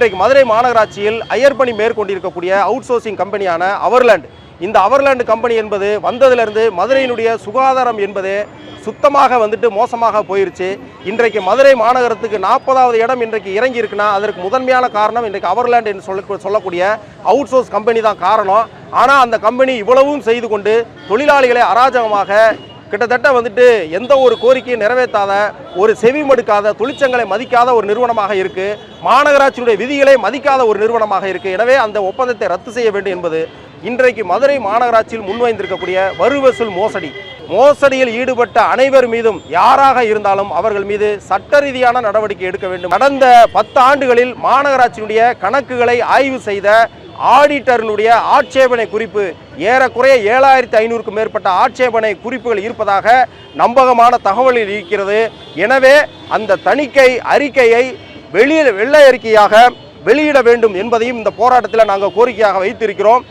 இன்றைக்கு மதுரை மாநகராட்சியில் அயற்பணி மேற்கொண்டிருக்கக்கூடிய out sourcing கம்பெனியான அவர்லேண்ட், இந்த அவர்லேண்ட் கம்பெனி என்பது வந்ததிலிருந்து மதுரையினுடைய சுகாதாரம் என்பது சுத்தமாக மோசமாக போயிருச்சு. இன்றைக்கு மதுரை மாநகரத்துக்கு 40வது இடம் இன்றைக்கு இறங்கி இருக்குன்னா அதற்கு முதன்மையான காரணம் இன்றைக்கு அவர்லேண்ட் என்று சொல்லக்கூடிய அவுட் சோர்ஸ் கம்பெனி தான் காரணம். ஆனால் அந்த கம்பெனி இவ்வளவும் செய்து கொண்டு தொழிலாளிகளை அராஜகமாக கிட்டத்தட்ட எந்த ஒரு கோரிக்கையும் நிறைவேற்றாத, ஒரு செவி மடுக்காத, தொழிற்சங்களை மதிக்காத ஒரு நிறுவனமாக இருக்குது. மாநகராட்சியுடைய விதிகளை மதிக்காத ஒரு நிறுவனமாக இருக்குது. எனவே அந்த ஒப்பந்தத்தை ரத்து செய்ய வேண்டும் என்பது இன்றைக்கு மதுரை மாநகராட்சியில் முன்வைந்திருக்கக்கூடிய வரி வசூல் மோசடியில் ஈடுபட்ட அனைவர் மீதும் யாராக இருந்தாலும் அவர்கள் மீது சட்ட ரீதியான நடவடிக்கை எடுக்க வேண்டும். கடந்த 10 ஆண்டுகளில் மாநகராட்சியினுடைய கணக்குகளை ஆய்வு செய்த ஆடிட்டரினுடைய ஆட்சேபனை குறிப்பு ஏறக்குறைய 7500க்கும் மேற்பட்ட ஆட்சேபனை குறிப்புகள் இருப்பதாக நம்பகமான தகவலில் இருக்கிறது. எனவே அந்த தணிக்கை அறிக்கையை வெள்ளை அறிக்கையாக வெளியிட வேண்டும் என்பதையும் இந்த போராட்டத்தில் நாங்கள் கோரிக்கையாக வைத்திருக்கிறோம்.